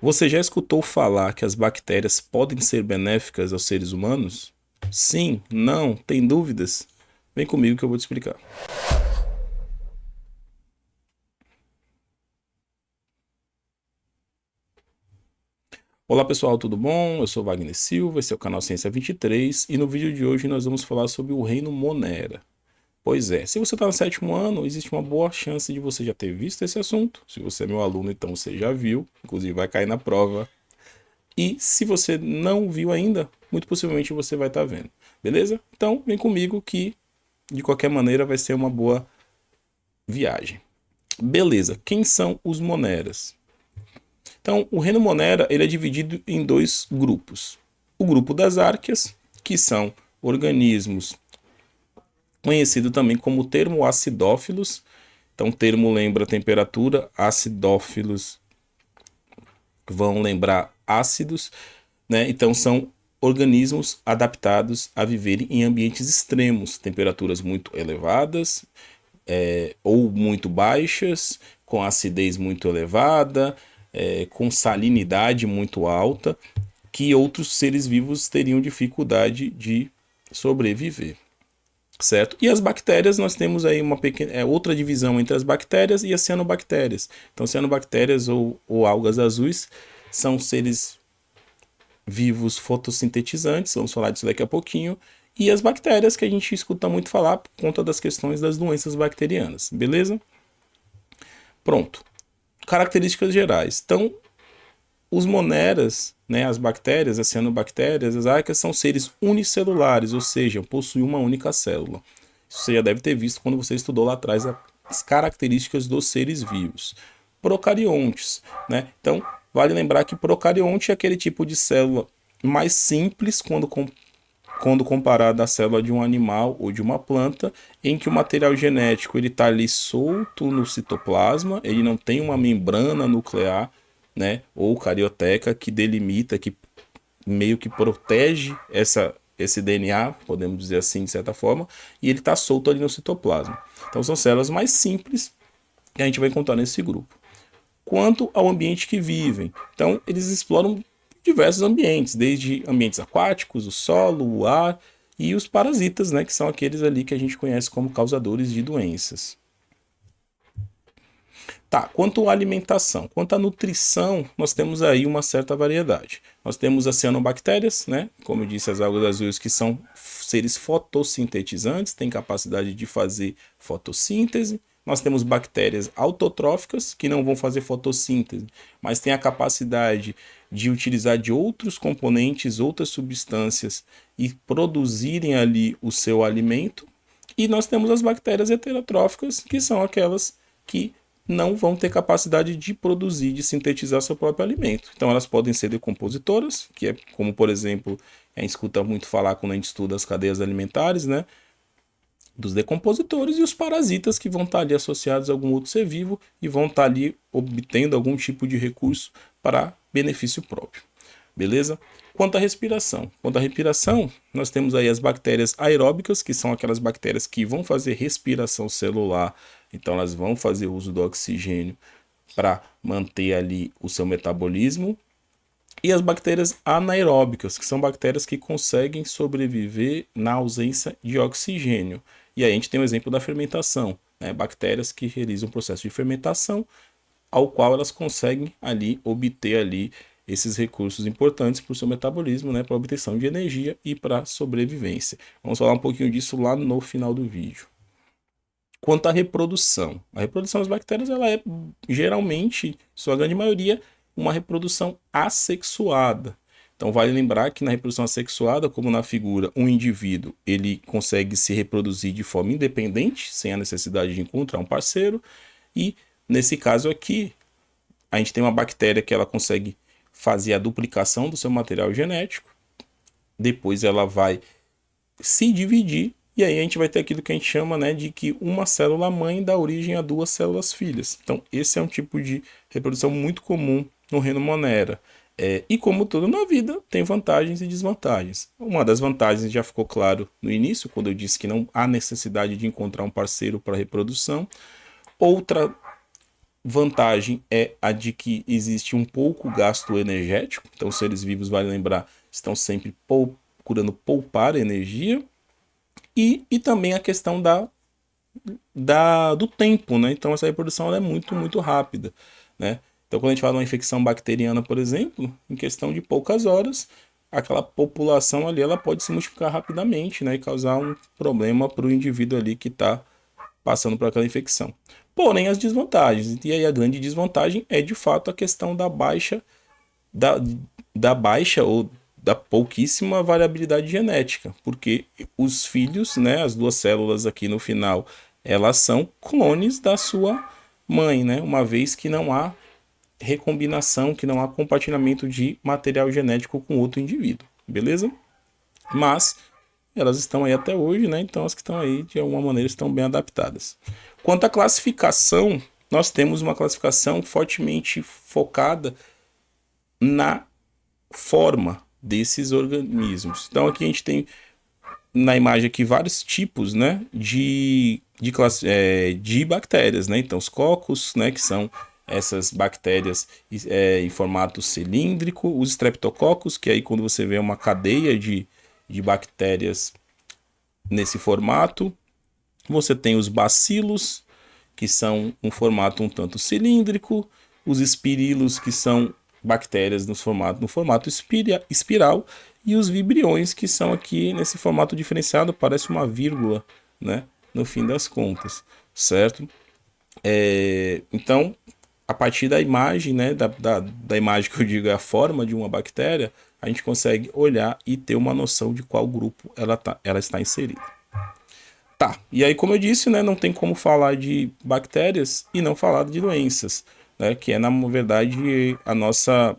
Você já escutou falar que as bactérias podem ser benéficas aos seres humanos? Sim? Não? Tem dúvidas? Vem comigo que eu vou te explicar. Olá pessoal, tudo bom? Eu sou Wagner Silva, esse é o canal Ciência 23 e no vídeo de hoje nós vamos falar sobre o reino Monera. Pois é, se você está no sétimo ano, existe uma boa chance de você já ter visto esse assunto. Se você é meu aluno, então você já viu, inclusive vai cair na prova. E se você não viu ainda, muito possivelmente você vai estar vendo. Beleza? Então vem comigo que de qualquer maneira vai ser uma boa viagem. Beleza, quem são os Moneras? Então, o reino Monera ele é dividido em dois grupos. O grupo das árqueas, que são organismos conhecido também como termoacidófilos. Então, o termo lembra temperatura, acidófilos vão lembrar ácidos, né? Então, são organismos adaptados a viverem em ambientes extremos, temperaturas muito elevadas ou muito baixas, com acidez muito elevada, com salinidade muito alta, que outros seres vivos teriam dificuldade de sobreviver. Certo? E as bactérias, nós temos aí uma pequena, outra divisão entre as bactérias e as cianobactérias. Então, cianobactérias ou algas azuis são seres vivos fotossintetizantes, vamos falar disso daqui a pouquinho, e as bactérias que a gente escuta muito falar por conta das questões das doenças bacterianas, beleza? Pronto. Características gerais. Então, os moneras, né, as bactérias, as cianobactérias, as arcas, são seres unicelulares, ou seja, possuem uma única célula. Isso você já deve ter visto quando você estudou lá atrás as características dos seres vivos. Procariontes, né? Então, vale lembrar que procarionte é aquele tipo de célula mais simples quando comparado à célula de um animal ou de uma planta, em que o material genético ele está ali solto no citoplasma, ele não tem uma membrana nuclear, né, ou carioteca que delimita, que meio que protege esse DNA, podemos dizer assim, de certa forma, e ele está solto ali no citoplasma. Então são células mais simples que a gente vai encontrar nesse grupo. Quanto ao ambiente que vivem, então eles exploram diversos ambientes, desde ambientes aquáticos, o solo, o ar e os parasitas, né, que são aqueles ali que a gente conhece como causadores de doenças. Tá, quanto à alimentação, quanto à nutrição, nós temos aí uma certa variedade. Nós temos as cianobactérias, né? Como eu disse, as algas azuis que são seres fotossintetizantes, têm capacidade de fazer fotossíntese. Nós temos bactérias autotróficas, que não vão fazer fotossíntese, mas têm a capacidade de utilizar de outros componentes, outras substâncias e produzirem ali o seu alimento. E nós temos as bactérias heterotróficas, que são aquelas que não vão ter capacidade de produzir, de sintetizar seu próprio alimento. Então elas podem ser decompositoras, que é como, por exemplo, a gente escuta muito falar quando a gente estuda as cadeias alimentares, né? Dos decompositores e os parasitas que vão estar ali associados a algum outro ser vivo e vão estar ali obtendo algum tipo de recurso para benefício próprio. Beleza? Quanto à respiração. Quanto à respiração, nós temos aí as bactérias aeróbicas, que são aquelas bactérias que vão fazer respiração celular, então elas vão fazer uso do oxigênio para manter ali o seu metabolismo. E as bactérias anaeróbicas, que são bactérias que conseguem sobreviver na ausência de oxigênio. E aí a gente tem o exemplo da fermentação, né? Bactérias que realizam o processo de fermentação, ao qual elas conseguem ali obter ali esses recursos importantes para o seu metabolismo, né, para a obtenção de energia e para a sobrevivência. Vamos falar um pouquinho disso lá no final do vídeo. Quanto à reprodução, a reprodução das bactérias ela é geralmente, sua grande maioria, uma reprodução assexuada. Então vale lembrar que na reprodução assexuada, como na figura, um indivíduo ele consegue se reproduzir de forma independente, sem a necessidade de encontrar um parceiro, e nesse caso aqui, a gente tem uma bactéria que ela consegue fazer a duplicação do seu material genético, depois ela vai se dividir, e aí a gente vai ter aquilo que a gente chama, né, de que uma célula mãe dá origem a duas células filhas. Então esse é um tipo de reprodução muito comum no reino Monera. E como tudo na vida, tem vantagens e desvantagens. Uma das vantagens já ficou claro no início, quando eu disse que não há necessidade de encontrar um parceiro para reprodução. Outra vantagem é a de que existe um pouco gasto energético, então os seres vivos, vale lembrar, estão sempre procurando poupar energia, e também a questão do tempo, né? Então essa reprodução ela é muito rápida, né? Então quando a gente fala de uma infecção bacteriana, por exemplo, em questão de poucas horas, aquela população ali ela pode se multiplicar rapidamente, né? E causar um problema para o indivíduo ali que está passando por aquela infecção. Porém, as desvantagens, e aí a grande desvantagem é de fato a questão da, da baixa ou da pouquíssima variabilidade genética, porque os filhos, né, as duas células aqui no final, elas são clones da sua mãe, né, uma vez que não há recombinação, que não há compartilhamento de material genético com outro indivíduo, beleza? Mas elas estão aí até hoje, né? Então as que estão aí, de alguma maneira, estão bem adaptadas. Quanto à classificação, nós temos uma classificação fortemente focada na forma desses organismos. Então aqui a gente tem na imagem aqui vários tipos, né, de bactérias, né? Então os cocos, né, que são essas bactérias em formato cilíndrico, os streptococcus, que aí quando você vê uma cadeia de bactérias nesse formato, você tem os bacilos, que são um formato um tanto cilíndrico, os espirilos, que são bactérias no formato espiral, e os vibriões, que são aqui nesse formato diferenciado, parece uma vírgula, né? No fim das contas, certo? Então, a partir da imagem, né? Da imagem que eu digo é a forma de uma bactéria, a gente consegue olhar e ter uma noção de qual grupo ela está inserida. Tá, e aí como eu disse, né, não tem como falar de bactérias e não falar de doenças, né, que é na verdade a nossa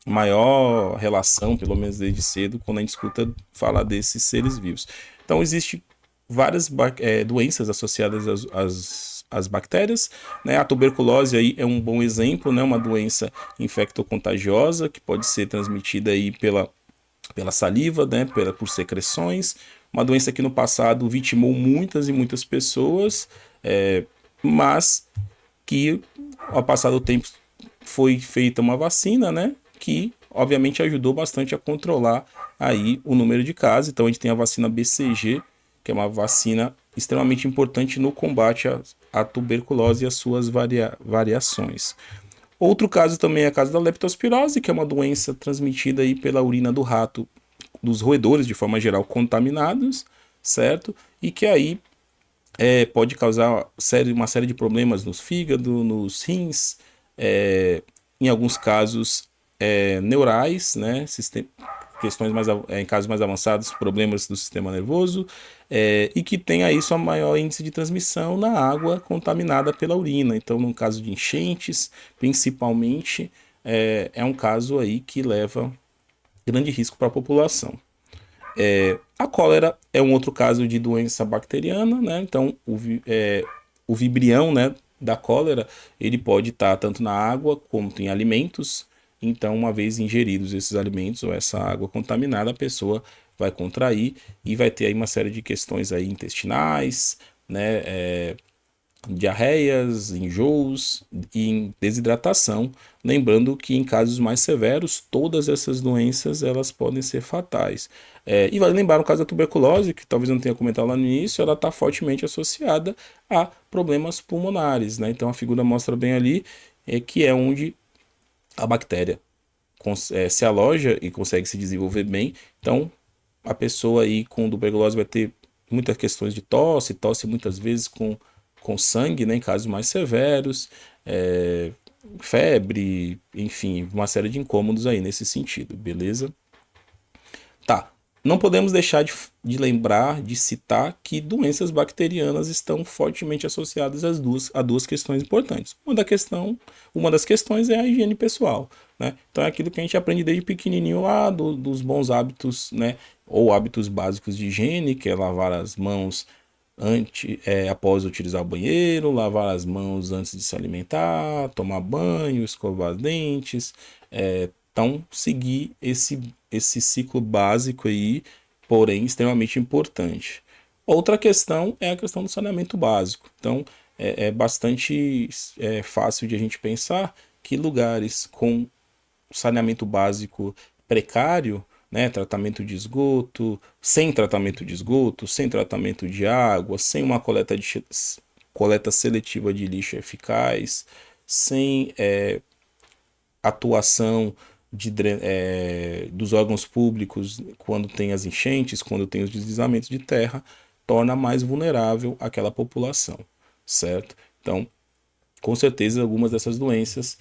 maior relação, pelo menos desde cedo, quando a gente escuta falar desses seres vivos. Então existe várias doenças associadas às bactérias, né, a tuberculose aí é um bom exemplo, né, uma doença infectocontagiosa que pode ser transmitida aí pela saliva, né, por secreções, uma doença que no passado vitimou muitas e muitas pessoas, mas que ao passar do tempo foi feita uma vacina, né, que obviamente ajudou bastante a controlar aí o número de casos. Então a gente tem a vacina BCG, que é uma vacina extremamente importante no combate à tuberculose e às suas variações. Outro caso também é a caso da leptospirose, que é uma doença transmitida aí pela urina do rato, dos roedores de forma geral contaminados, certo? E que aí pode causar uma série de problemas nos fígado, nos rins, em alguns casos neurais, né? Questões em casos mais avançados, problemas do sistema nervoso, e que tem aí sua maior índice de transmissão na água contaminada pela urina. Então, no caso de enchentes, principalmente, é um caso aí que leva grande risco para a população. A cólera é um outro caso de doença bacteriana, né? Então, o vibrião, né, da cólera, ele pode estar tanto na água quanto em alimentos. Então, uma vez ingeridos esses alimentos ou essa água contaminada, a pessoa vai contrair e vai ter aí uma série de questões aí intestinais, né? Diarreias, enjoos e desidratação. Lembrando que em casos mais severos, todas essas doenças elas podem ser fatais. E vale lembrar no caso da tuberculose, que talvez eu não tenha comentado lá no início, ela está fortemente associada a problemas pulmonares, né? Então a figura mostra bem ali que é onde a bactéria se aloja e consegue se desenvolver bem. Então a pessoa aí com tuberculose vai ter muitas questões de tosse muitas vezes com sangue, né, em casos mais severos, febre, enfim, uma série de incômodos aí nesse sentido, beleza? Tá. Não podemos deixar de lembrar, de citar que doenças bacterianas estão fortemente associadas a duas questões importantes. Uma das questões é a higiene pessoal, né? Então é aquilo que a gente aprende desde pequenininho lá dos bons hábitos, né? Ou hábitos básicos de higiene, que é lavar as mãos após utilizar o banheiro, lavar as mãos antes de se alimentar, tomar banho, escovar os dentes. Então, seguir esse ciclo básico aí, porém extremamente importante. Outra questão é a questão do saneamento básico. Então, é bastante fácil de a gente pensar que lugares com saneamento básico precário, né, tratamento de esgoto, sem tratamento de esgoto, sem tratamento de água, sem uma coleta seletiva de lixo eficaz, sem atuação dos órgãos públicos quando tem as enchentes, quando tem os deslizamentos de terra, torna mais vulnerável aquela população, certo? Então, com certeza, algumas dessas doenças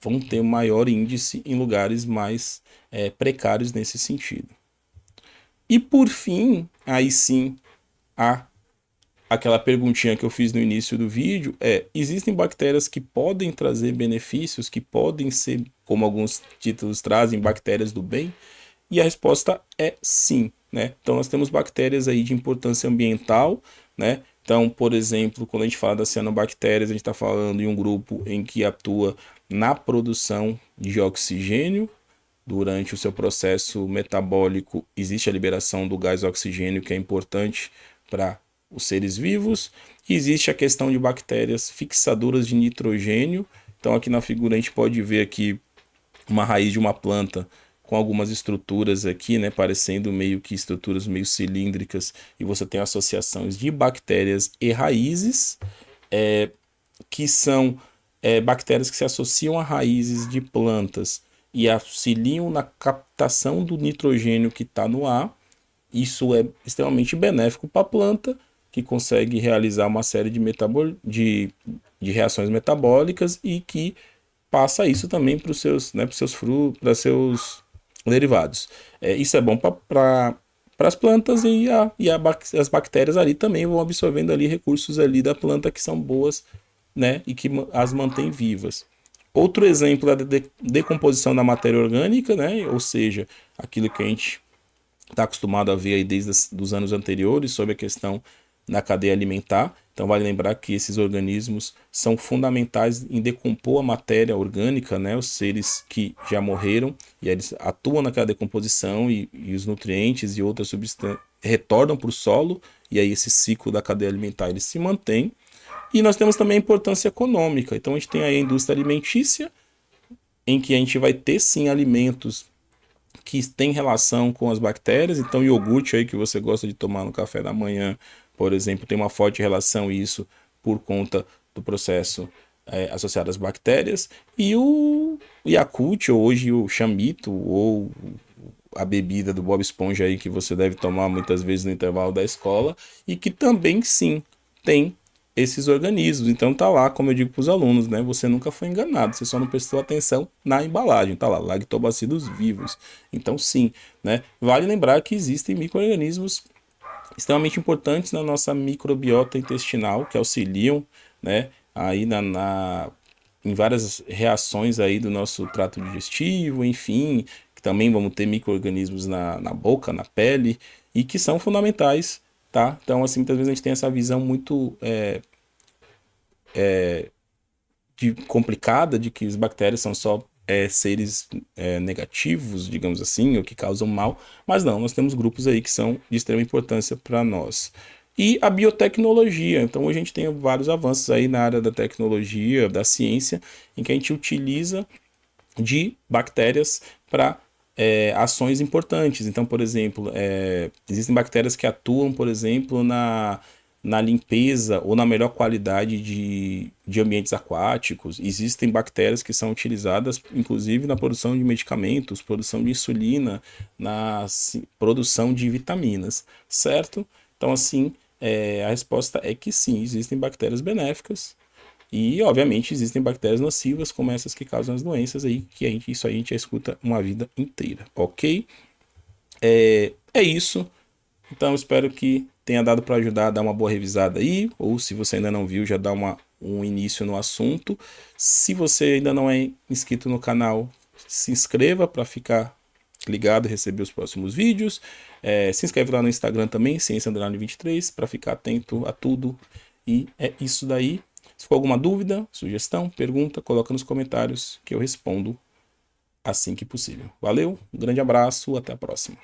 vão ter maior índice em lugares mais precários nesse sentido. E por fim, aí sim, aquela perguntinha que eu fiz no início do vídeo existem bactérias que podem trazer benefícios, que podem ser, como alguns títulos trazem, bactérias do bem? E a resposta é sim, né? Então nós temos bactérias aí de importância ambiental, né? Então, por exemplo, quando a gente fala das cianobactérias, a gente está falando de um grupo em que atua na produção de oxigênio. Durante o seu processo metabólico, existe a liberação do gás oxigênio, que é importante para os seres vivos. E existe a questão de bactérias fixadoras de nitrogênio. Então, aqui na figura a gente pode ver aqui uma raiz de uma planta com algumas estruturas aqui, né, parecendo meio que estruturas meio cilíndricas, e você tem associações de bactérias e raízes, que são bactérias que se associam a raízes de plantas e auxiliam na captação do nitrogênio que está no ar. Isso é extremamente benéfico para a planta, que consegue realizar uma série de reações metabólicas e que passa isso também para os seus, né, para seus derivados. Isso é bom para as plantas as bactérias ali também vão absorvendo ali recursos ali da planta que são boas, né, e que as mantém vivas. Outro exemplo é a decomposição da matéria orgânica, né, ou seja, aquilo que a gente está acostumado a ver aí desde os anos anteriores sobre a questão na cadeia alimentar. Então vale lembrar que esses organismos são fundamentais em decompor a matéria orgânica, né, os seres que já morreram, e eles atuam naquela decomposição e os nutrientes e outras substâncias retornam para o solo, e aí esse ciclo da cadeia alimentar ele se mantém. E nós temos também a importância econômica. Então a gente tem aí a indústria alimentícia, em que a gente vai ter sim alimentos que têm relação com as bactérias. Então iogurte aí que você gosta de tomar no café da manhã, por exemplo, tem uma forte relação isso por conta do processo associado às bactérias. E o Yakult, ou hoje o Chamito, ou a bebida do Bob Esponja aí que você deve tomar muitas vezes no intervalo da escola, e que também sim tem esses organismos. Então tá lá, como eu digo para os alunos, né? Você nunca foi enganado, você só não prestou atenção na embalagem, tá lá, lactobacilos vivos. Então sim, né? Vale lembrar que existem micro-organismos extremamente importantes na nossa microbiota intestinal, que auxiliam, né, aí em várias reações aí do nosso trato digestivo, enfim, que também vamos ter micro-organismos na boca, na pele, e que são fundamentais, tá? Então, assim, muitas vezes a gente tem essa visão muito complicada de que as bactérias são só seres negativos, digamos assim, ou que causam mal, mas não, nós temos grupos aí que são de extrema importância para nós. E a biotecnologia, então a gente tem vários avanços aí na área da tecnologia, da ciência, em que a gente utiliza de bactérias para ações importantes. Então, por exemplo, existem bactérias que atuam, por exemplo, na limpeza ou na melhor qualidade de ambientes aquáticos. Existem bactérias que são utilizadas, inclusive, na produção de medicamentos, produção de insulina, na produção de vitaminas, certo? Então, assim, a resposta é que sim, existem bactérias benéficas e, obviamente, existem bactérias nocivas, como essas que causam as doenças aí, que isso aí a gente já escuta uma vida inteira, ok? É isso. Então, espero que tenha dado para ajudar a dar uma boa revisada aí, ou se você ainda não viu, já dá um início no assunto. Se você ainda não é inscrito no canal, se inscreva para ficar ligado e receber os próximos vídeos. Se inscreve lá no Instagram também, Ciência_23, para ficar atento a tudo. E é isso daí. Se for alguma dúvida, sugestão, pergunta, coloca nos comentários que eu respondo assim que possível. Valeu, um grande abraço, até a próxima.